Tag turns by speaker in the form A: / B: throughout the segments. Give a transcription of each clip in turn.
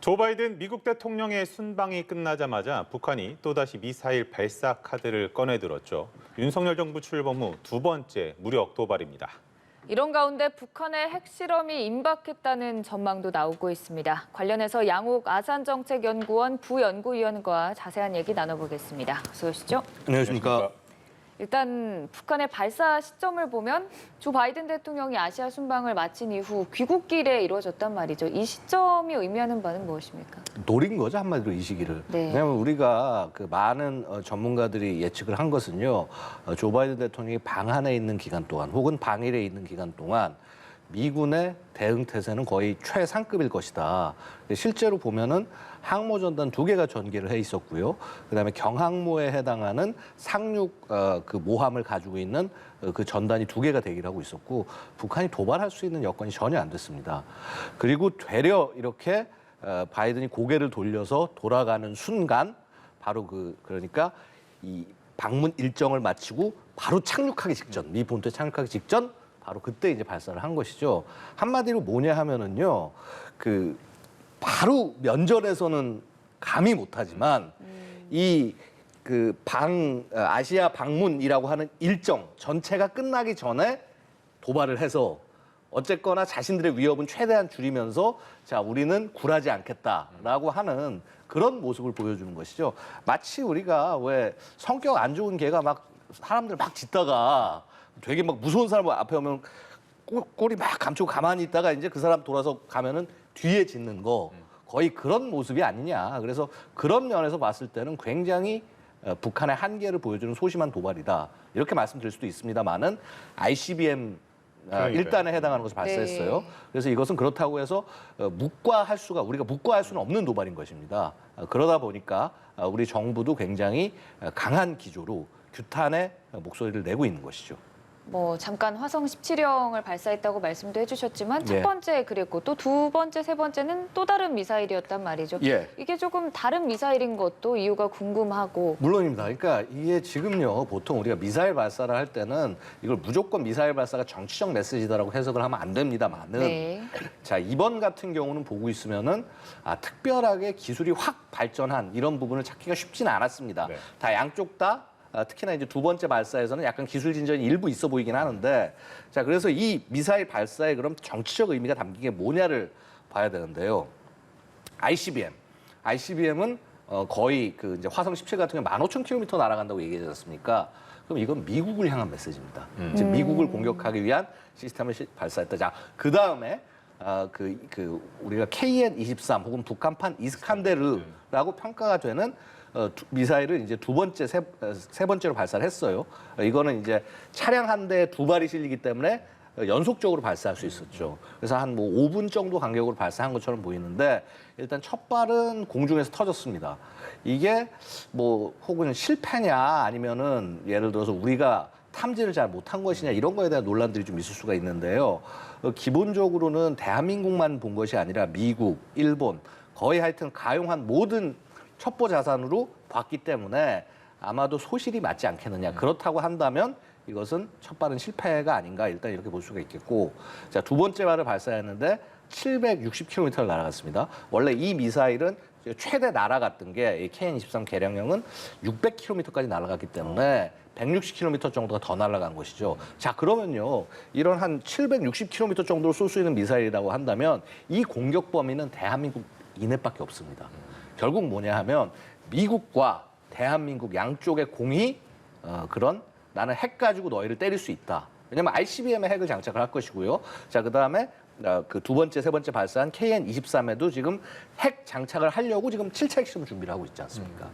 A: 조 바이든 미국 대통령의 순방이 끝나자마자 북한이 또다시 미사일 발사 카드를 꺼내들었죠. 윤석열 정부 출범 후 두 번째 무력 도발입니다.
B: 이런 가운데 북한의 핵실험이 임박했다는 전망도 나오고 있습니다. 관련해서 양옥 아산정책연구원 부연구위원과 자세한 얘기 나눠보겠습니다. 어서 오시죠.
C: 안녕하십니까.
B: 일단 북한의 발사 시점을 보면 조 바이든 대통령이 아시아 순방을 마친 이후 귀국길에 이루어졌단 말이죠. 이 시점이 의미하는 바는 무엇입니까?
C: 노린 거죠, 한마디로 이 시기를.
B: 네.
C: 왜냐하면 우리가 그 많은 전문가들이 예측을 한 것은요. 조 바이든 대통령이 방 안에 있는 기간 동안 혹은 방일에 있는 기간 동안 미군의 대응 태세는 거의 최상급일 것이다. 실제로 보면은 항모전단 2개가 전개를 해 있었고요. 그다음에 경항모에 해당하는 상륙 그 모함을 가지고 있는 그 전단이 2개가 대기를 하고 있었고 북한이 도발할 수 있는 여건이 전혀 안 됐습니다. 그리고 되려 이렇게 바이든이 고개를 돌려서 돌아가는 순간 바로 그러니까 이 방문 일정을 마치고 바로 착륙하기 직전, 미 본토에 착륙하기 직전 바로 그때 이제 발사를 한 것이죠. 한마디로 뭐냐 하면은요, 바로 면전에서는 감히 못하지만 아시아 방문이라고 하는 일정 전체가 끝나기 전에 도발을 해서 어쨌거나 자신들의 위협은 최대한 줄이면서 자, 우리는 굴하지 않겠다라고 하는 그런 모습을 보여주는 것이죠. 마치 우리가 왜 성격 안 좋은 개가 막 사람들 막 짖다가 되게 막 무서운 사람 앞에 오면 꼬리 막 감추고 가만히 있다가 이제 그 사람 돌아서 가면은 뒤에 짖는 거 거의 그런 모습이 아니냐. 그래서 그런 면에서 봤을 때는 굉장히 북한의 한계를 보여주는 소심한 도발이다. 이렇게 말씀드릴 수도 있습니다만은 ICBM 일단에 해당하는 것을 발사했어요.
B: 네.
C: 그래서 이것은 그렇다고 해서 우리가 묵과할 수는 없는 도발인 것입니다. 그러다 보니까 우리 정부도 굉장히 강한 기조로 규탄의 목소리를 내고 있는 것이죠.
B: 잠깐 화성 17형을 발사했다고 말씀도 해주셨지만 첫
C: 예.
B: 번째 그랬고 또 두 번째, 세 번째는 또 다른 미사일이었단 말이죠.
C: 예.
B: 이게 조금 다른 미사일인 것도 이유가 궁금하고.
C: 물론입니다. 그러니까 이게 지금요, 보통 우리가 미사일 발사를 할 때는 이걸 무조건 미사일 발사가 정치적 메시지다라고 해석을 하면 안 됩니다만은.
B: 네.
C: 자, 이번 같은 경우는 보고 있으면은 특별하게 기술이 확 발전한 이런 부분을 찾기가 쉽지는 않았습니다.
A: 네.
C: 다 양쪽 다 특히나 이제 두 번째 발사에서는 약간 기술 진전이 일부 있어 보이긴 하는데, 자, 그래서 이 미사일 발사에 그럼 정치적 의미가 담긴 게 뭐냐를 봐야 되는데요. ICBM은 거의 이제 화성 17 같은 경우 15,000km 날아간다고 얘기하지 않습니까? 그럼 이건 미국을 향한 메시지입니다. 즉 미국을 공격하기 위한 시스템을 발사했다. 자, 그 다음에 우리가 KN-23 혹은 북한판 이스칸데르라고 평가가 되는 미사일을 이제 세 번째로 발사를 했어요. 이거는 이제 차량 한 대에 2발이 실리기 때문에 연속적으로 발사할 수 있었죠. 그래서 한 5분 정도 간격으로 발사한 것처럼 보이는데 일단 첫 발은 공중에서 터졌습니다. 이게 혹은 실패냐 아니면은 예를 들어서 우리가 탐지를 잘 못한 것이냐 이런 거에 대한 논란들이 좀 있을 수가 있는데요. 기본적으로는 대한민국만 본 것이 아니라 미국, 일본 거의 하여튼 가용한 모든 첩보 자산으로 봤기 때문에 아마도 소실이 맞지 않겠느냐. 그렇다고 한다면 이것은 첫 발은 실패가 아닌가 일단 이렇게 볼 수가 있겠고, 자, 두 번째 발을 발사했는데 760km를 날아갔습니다. 원래 이 미사일은 최대 날아갔던 게 KN-23 개량형은 600km까지 날아갔기 때문에 160km 정도가 더 날아간 것이죠. 자, 그러면요, 이런 한 760km 정도를 쏠 수 있는 미사일이라고 한다면 이 공격 범위는 대한민국 이내밖에 없습니다. 결국 뭐냐 하면 미국과 대한민국 양쪽의 공이 그런 나는 핵 가지고 너희를 때릴 수 있다. 왜냐면 ICBM에 핵을 장착을 할 것이고요. 자, 그다음에 그 두 번째, 세 번째 발사한 KN-23에도 지금 핵 장착을 하려고 지금 7차 핵실험 준비를 하고 있지 않습니까?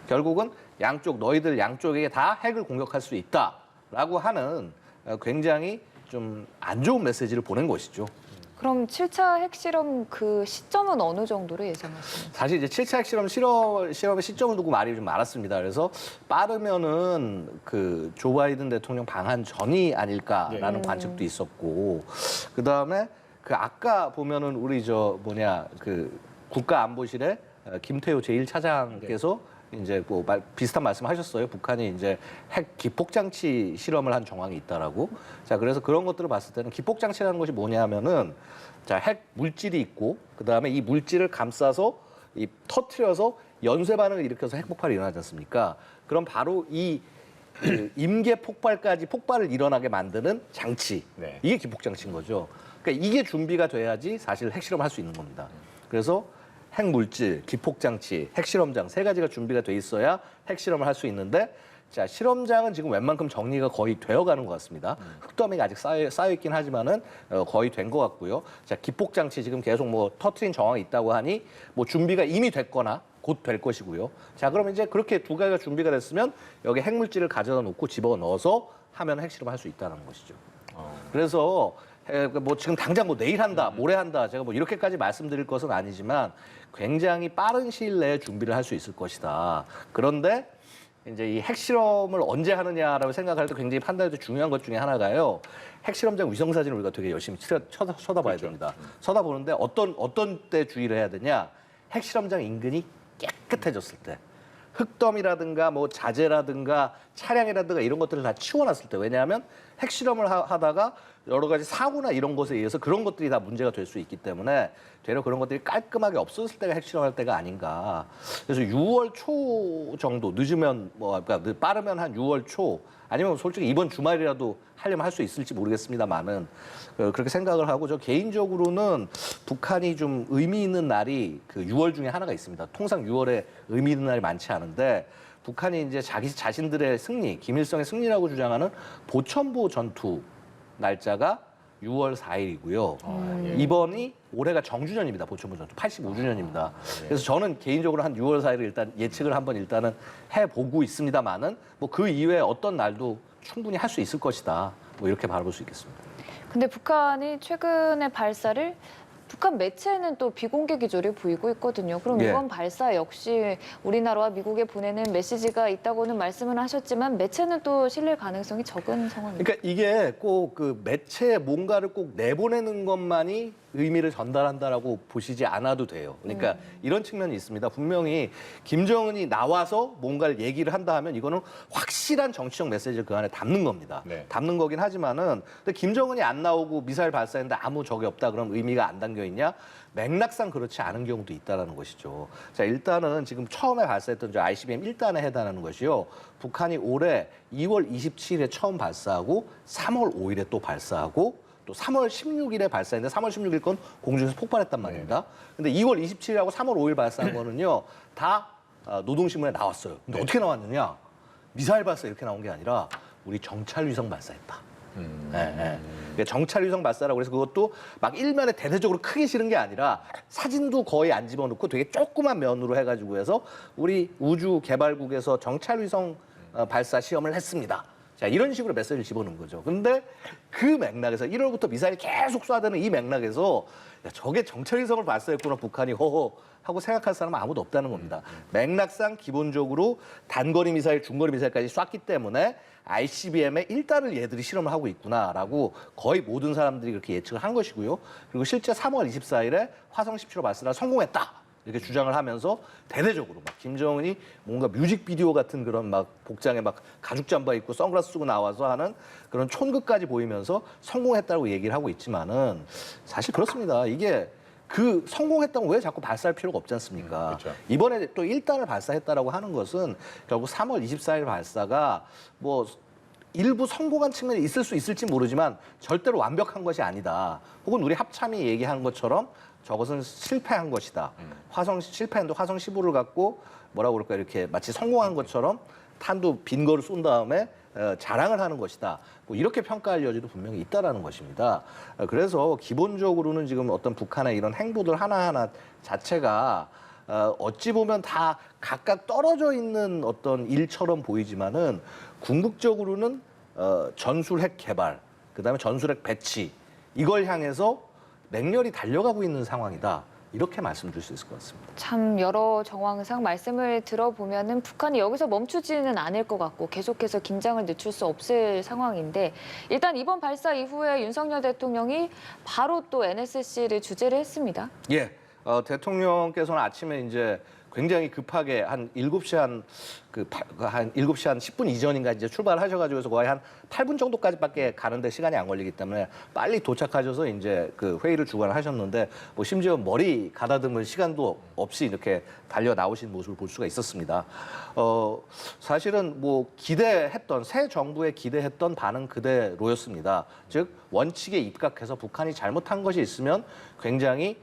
C: 결국은 너희들 양쪽에게 다 핵을 공격할 수 있다라고 하는 굉장히 좀 안 좋은 메시지를 보낸 것이죠.
B: 그럼 7차 핵실험 그 시점은 어느 정도로 예상하십니까?
C: 사실 이제 7차 핵실험 실험의 시점을 두고 말이 좀 많았습니다. 그래서 빠르면은 조 바이든 대통령 방한 전이 아닐까라는 관측도 있었고, 그 다음에 아까 보면은 우리 국가안보실의 김태호 제1차장께서 이제 뭐 비슷한 말씀하셨어요. 북한이 이제 핵 기폭 장치 실험을 한 정황이 있다라고. 자, 그래서 그런 것들을 봤을 때는 기폭 장치라는 것이 뭐냐면은 자, 핵 물질이 있고 그다음에 이 물질을 감싸서 이 터트려서 연쇄 반응을 일으켜서 핵 폭발이 일어나지 않습니까? 그럼 바로 이 그 임계 폭발까지 폭발을 일어나게 만드는 장치.
A: 네.
C: 이게 기폭 장치인 거죠. 그러니까 이게 준비가 돼야지 사실 핵실험을 할 수 있는 겁니다. 그래서 핵물질, 기폭장치, 핵실험장 세 가지가 준비가 돼 있어야 핵실험을 할 수 있는데 자, 실험장은 지금 웬만큼 정리가 거의 되어가는 것 같습니다. 흙더미가 아직 쌓여 있긴 하지만은 거의 된 것 같고요. 자, 기폭장치 지금 계속 뭐 터트린 정황이 있다고 하니 뭐 준비가 이미 됐거나 곧 될 것이고요. 자, 그러면 이제 그렇게 두 가지가 준비가 됐으면 여기 핵물질을 가져다 놓고 집어넣어서 하면 핵실험을 할 수 있다는 것이죠. 그래서 뭐 지금 당장 뭐 내일 한다, 모레 한다, 제가 뭐 이렇게까지 말씀드릴 것은 아니지만 굉장히 빠른 시일 내에 준비를 할 수 있을 것이다. 그런데 이제 이 핵실험을 언제 하느냐라고 생각할 때 굉장히 판단할 때 중요한 것 중에 하나가요. 핵실험장 위성 사진을 우리가 되게 열심히 쳐다봐야 됩니다. 쳐다보는데 어떤 때 주의를 해야 되냐? 핵실험장 인근이 깨끗해졌을 때. 흙더미라든가 뭐 자재라든가 차량이라든가 이런 것들을 다 치워놨을 때. 왜냐하면 핵실험을 하다가 여러 가지 사고나 이런 것에 의해서 그런 것들이 다 문제가 될 수 있기 때문에 되려 그런 것들이 깔끔하게 없어졌을 때가 핵실험할 때가 아닌가. 그래서 6월 초 정도 늦으면 뭐 그러니까 빠르면 한 6월 초 아니면 솔직히 이번 주말이라도 하려면 할 수 있을지 모르겠습니다만은 그렇게 생각을 하고 저 개인적으로는 북한이 좀 의미 있는 날이 그 6월 중에 하나가 있습니다. 통상 6월에 의미 있는 날이 많지 않은데 북한이 이제 자기 자신들의 승리, 김일성의 승리라고 주장하는 보천보 전투 날짜가 6월 4일이고요. 이번이 올해가 정주년입니다. 보천보 전투 85주년입니다. 그래서 저는 개인적으로 한 6월 4일을 일단 예측을 한번 일단은 해보고 있습니다만은 뭐 그 이외에 어떤 날도 충분히 할 수 있을 것이다. 뭐 이렇게 바라볼 수 있겠습니다.
B: 근데 북한이 최근에 발사를 북한 매체는 또 비공개 기조를 보이고 있거든요. 그럼
C: 예.
B: 이번 발사 역시 우리나라와 미국에 보내는 메시지가 있다고는 말씀을 하셨지만 매체는 또 실릴 가능성이 적은 상황입니다.
C: 그러니까 이게 꼭 그 매체에 뭔가를 꼭 내보내는 것만이 의미를 전달한다라고 보시지 않아도 돼요. 그러니까 이런 측면이 있습니다. 분명히 김정은이 나와서 뭔가를 얘기를 한다 하면 이거는 확실한 정치적 메시지를 그 안에 담는 겁니다.
A: 네.
C: 담는 거긴 하지만은 근데 김정은이 안 나오고 미사일 발사했는데 아무 적이 없다 그럼 의미가 안 담겨 있냐? 맥락상 그렇지 않은 경우도 있다는 것이죠. 자, 일단은 지금 처음에 발사했던 저 ICBM 1단에 해당하는 것이요. 북한이 올해 2월 27일에 처음 발사하고 3월 5일에 또 발사하고 또 3월 16일에 발사했는데 3월 16일 건 공중에서 폭발했단 말입니다. 근데 2월 27일하고 3월 5일 발사한 거는요. 다 노동신문에 나왔어요. 근데 어떻게 나왔느냐? 미사일 발사 이렇게 나온 게 아니라 우리 정찰위성 발사했다. 그러니까 정찰위성 발사라고 해서 그것도 막 일면에 대대적으로 크게 실은 게 아니라 사진도 거의 안 집어넣고 되게 조그만 면으로 해가지고 해서 우리 우주개발국에서 정찰위성 발사 시험을 했습니다. 자, 이런 식으로 메시지를 집어넣은 거죠. 근데 그 맥락에서 1월부터 미사일이 계속 쏴대는 이 맥락에서 야, 저게 정찰위성을 발사했구나 북한이 허허 하고 생각할 사람은 아무도 없다는 겁니다. 맥락상 기본적으로 단거리 미사일, 중거리 미사일까지 쐈기 때문에 ICBM의 1단을 얘들이 실험을 하고 있구나라고 거의 모든 사람들이 그렇게 예측을 한 것이고요. 그리고 실제 3월 24일에 화성 17호 발사를 성공했다. 이렇게 주장을 하면서 대대적으로 막 김정은이 뭔가 뮤직비디오 같은 그런 막 복장에 막 가죽 잠바 입고 선글라스 쓰고 나와서 하는 그런 촌극까지 보이면서 성공했다고 얘기를 하고 있지만은 사실 그렇습니다. 이게 그 성공했다고 왜 자꾸 발사할 필요가 없지 않습니까?
A: 그렇죠.
C: 이번에 또 1단을 발사했다라고 하는 것은 결국 3월 24일 발사가 뭐 일부 성공한 측면이 있을 수 있을지 모르지만 절대로 완벽한 것이 아니다. 혹은 우리 합참이 얘기하는 것처럼 저것은 실패한 것이다. 실패했는데 화성 15를 갖고 뭐라고 그럴까 이렇게 마치 성공한 것처럼 탄도 빈 거를 쏜 다음에 자랑을 하는 것이다. 뭐 이렇게 평가할 여지도 분명히 있다라는 것입니다. 그래서 기본적으로는 지금 어떤 북한의 이런 행보들 하나하나 자체가 어찌 보면 다 각각 떨어져 있는 어떤 일처럼 보이지만은 궁극적으로는 전술핵 개발, 그다음에 전술핵 배치 이걸 향해서 맹렬히 달려가고 있는 상황이다. 이렇게 말씀드릴 수 있을 것 같습니다.
B: 참 여러 정황상 말씀을 들어보면은 북한이 여기서 멈추지는 않을 것 같고 계속해서 긴장을 늦출 수 없을 상황인데 일단 이번 발사 이후에 윤석열 대통령이 바로 또 NSC를 주재를 했습니다.
C: 예. 대통령께서는 아침에 이제 굉장히 급하게 한 7시 한 7시 한 10분 이전인가 이제 출발하셔가지고 해서 거의 한 8분 정도까지밖에 가는데 시간이 안 걸리기 때문에 빨리 도착하셔서 이제 그 회의를 주관하셨는데 뭐 심지어 머리 가다듬을 시간도 없이 이렇게 달려 나오신 모습을 볼 수가 있었습니다. 사실은 뭐 기대했던 새 정부에 기대했던 반응 그대로였습니다. 즉 원칙에 입각해서 북한이 잘못한 것이 있으면 굉장히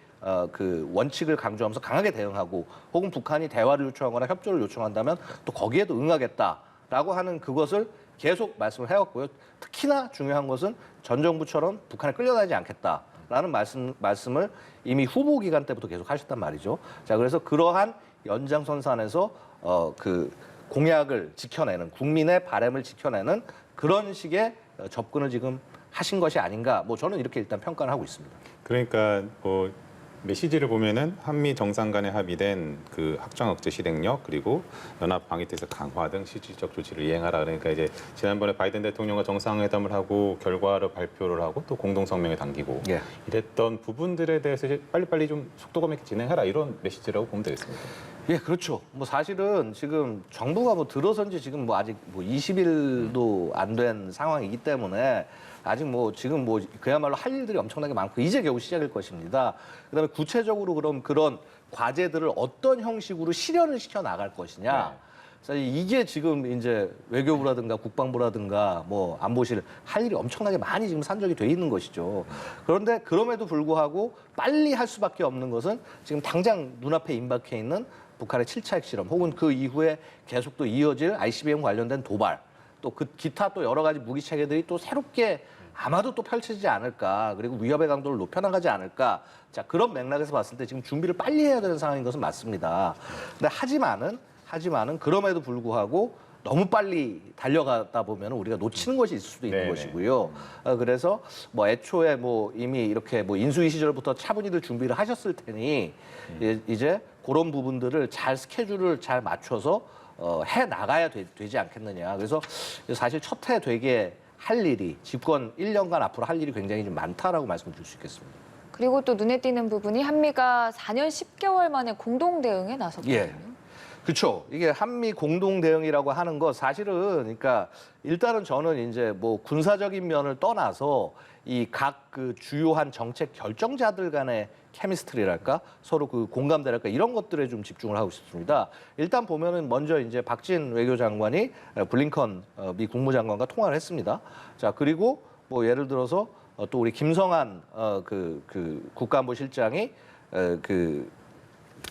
C: 그 원칙을 강조하면서 강하게 대응하고 혹은 북한이 대화를 요청하거나 협조를 요청한다면 또 거기에도 응하겠다라고 하는 그것을 계속 말씀을 해왔고요. 특히나 중요한 것은 전 정부처럼 북한에 끌려다니지 않겠다라는 말씀을 이미 후보 기간 때부터 계속 하셨단 말이죠. 자, 그래서 그러한 연장선상에서 그 공약을 지켜내는 국민의 바람을 지켜내는 그런 식의 접근을 지금 하신 것이 아닌가. 뭐 저는 이렇게 일단 평가를 하고 있습니다.
A: 그러니까 뭐 메시지를 보면은 한미 정상 간에 합의된 그 확장 억제 실행력 그리고 연합 방위태세 강화 등 실질적 조치를 이행하라. 그러니까 이제 지난번에 바이든 대통령과 정상회담을 하고 결과를 발표를 하고 또 공동 성명에 담기고
C: 예.
A: 이랬던 부분들에 대해서 이제 빨리빨리 좀 속도감 있게 진행하라 이런 메시지라고 보면 되겠습니다.
C: 예, 그렇죠. 뭐 사실은 지금 정부가 뭐 들어선 지 지금 뭐 아직 뭐 20일도 안 된 상황이기 때문에 아직 뭐 지금 뭐 그야말로 할 일들이 엄청나게 많고 이제 겨우 시작일 것입니다. 그다음에 구체적으로 그럼 그런 과제들을 어떤 형식으로 실현을 시켜 나갈 것이냐. 사실 이게 지금 이제 외교부라든가 국방부라든가 뭐 안보실 할 일이 엄청나게 많이 지금 산적이 돼 있는 것이죠. 그런데 그럼에도 불구하고 빨리 할 수밖에 없는 것은 지금 당장 눈앞에 임박해 있는 북한의 7차 핵실험 혹은 그 이후에 계속 또 이어질 ICBM 관련된 도발 또 그 기타 또 여러 가지 무기 체계들이 또 새롭게 아마도 또 펼쳐지지 않을까 그리고 위협의 강도를 높여나가지 않을까 자 그런 맥락에서 봤을 때 지금 준비를 빨리 해야 되는 상황인 것은 맞습니다. 근데 하지만은 그럼에도 불구하고 너무 빨리 달려가다 보면 우리가 놓치는 것이 있을 수도 있는
A: 네네.
C: 것이고요. 그래서 뭐 애초에 뭐 이미 이렇게 뭐 인수위 시절부터 차분히들 준비를 하셨을 테니 이제 그런 부분들을 잘 스케줄을 잘 맞춰서 해 나가야 되지 않겠느냐. 그래서 사실 첫 해 되게 할 일이 집권 1년간 앞으로 할 일이 굉장히 좀 많다라고 말씀드릴 수 있겠습니다.
B: 그리고 또 눈에 띄는 부분이 한미가 4년 10개월 만에 공동 대응에 나섰거든요.
C: 예. 그렇죠. 이게 한미 공동 대응이라고 하는 거 사실은 그러니까 일단은 저는 이제 뭐 군사적인 면을 떠나서 이 각 그 주요한 정책 결정자들 간의 케미스트리랄까 서로 그 공감대랄까 이런 것들에 좀 집중을 하고 싶습니다. 일단 보면은 먼저 이제 박진 외교장관이 블링컨 미 국무장관과 통화를 했습니다. 자 그리고 뭐 예를 들어서 또 우리 김성한 그 국가안보실장이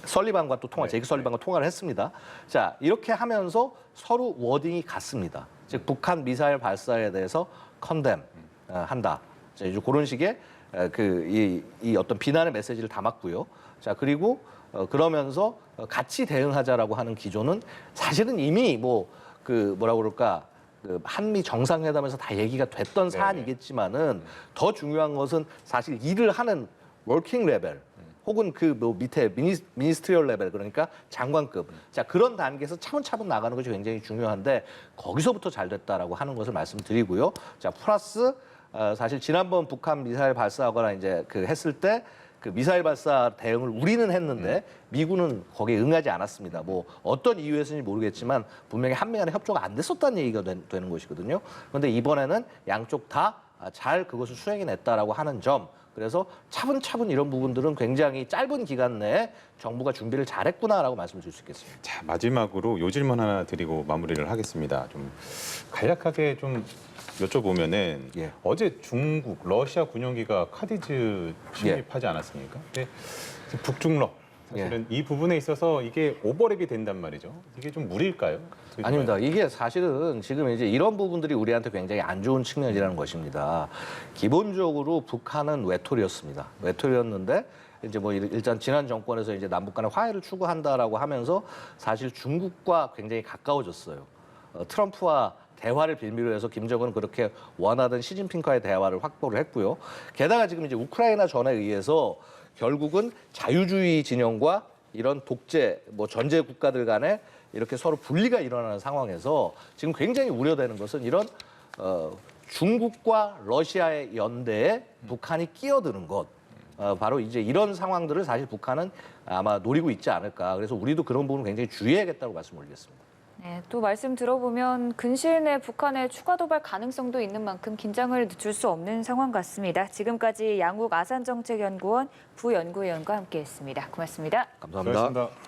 C: 설리반과 또 제이크 설리반과 통화를 했습니다. 자 이렇게 하면서 서로 워딩이 같습니다. 즉 북한 미사일 발사에 대해서 컨뎀 한다. 자 이제 그런 식의 이 어떤 비난의 메시지를 담았고요. 자 그리고 그러면서 같이 대응하자라고 하는 기조는 사실은 이미 뭐 그 뭐라 그럴까 그 한미 정상회담에서 다 얘기가 됐던 사안이겠지만은 더 중요한 것은 사실 일을 하는 워킹 레벨. 혹은 그 뭐 밑에 미니스트리얼 레벨 그러니까 장관급 자 그런 단계에서 차분차분 나가는 것이 굉장히 중요한데 거기서부터 잘 됐다라고 하는 것을 말씀드리고요. 자 플러스 사실 지난번 북한 미사일 발사하거나 이제 그 했을 때 그 미사일 발사 대응을 우리는 했는데 미군은 거기에 응하지 않았습니다. 뭐 어떤 이유에서인지 모르겠지만 분명히 한미 간에 협조가 안 됐었다는 얘기가 되는 것이거든요. 그런데 이번에는 양쪽 다 잘 그것을 수행해냈다라고 하는 점. 그래서 차분차분 이런 부분들은 굉장히 짧은 기간 내에 정부가 준비를 잘했구나라고 말씀을 드릴 수 있겠습니다.
A: 자 마지막으로 요 질문 하나 드리고 마무리를 하겠습니다. 좀 간략하게 좀 여쭤보면은
C: 예.
A: 어제 중국, 러시아 군용기가 카디즈 침입하지 않았습니까? 근데 북중러 사실은 이 부분에 있어서 이게 오버랩이 된단 말이죠. 이게 좀 무리일까요?
C: 아닙니다. 이게 사실은 지금 이제 이런 부분들이 우리한테 굉장히 안 좋은 측면이라는 것입니다. 기본적으로 북한은 외톨이였습니다. 외톨이였는데 이제 뭐 일단 지난 정권에서 이제 남북 간의 화해를 추구한다라고 하면서 사실 중국과 굉장히 가까워졌어요. 트럼프와 대화를 빌미로 해서 김정은은 그렇게 원하던 시진핑과의 대화를 확보를 했고요. 게다가 지금 이제 우크라이나 전에 의해서 결국은 자유주의 진영과 이런 독재, 뭐 전제 국가들 간에 이렇게 서로 분리가 일어나는 상황에서 지금 굉장히 우려되는 것은 이런 중국과 러시아의 연대에 북한이 끼어드는 것. 바로 이제 이런 상황들을 사실 북한은 아마 노리고 있지 않을까. 그래서 우리도 그런 부분을 굉장히 주의해야겠다고 말씀올리겠습니다.
B: 네, 또 말씀 들어보면 근시일 내 북한의 추가 도발 가능성도 있는 만큼 긴장을 늦출 수 없는 상황 같습니다. 지금까지 양욱 아산정책연구원 부연구위원과 함께했습니다. 고맙습니다.
C: 감사합니다.
A: 고맙습니다.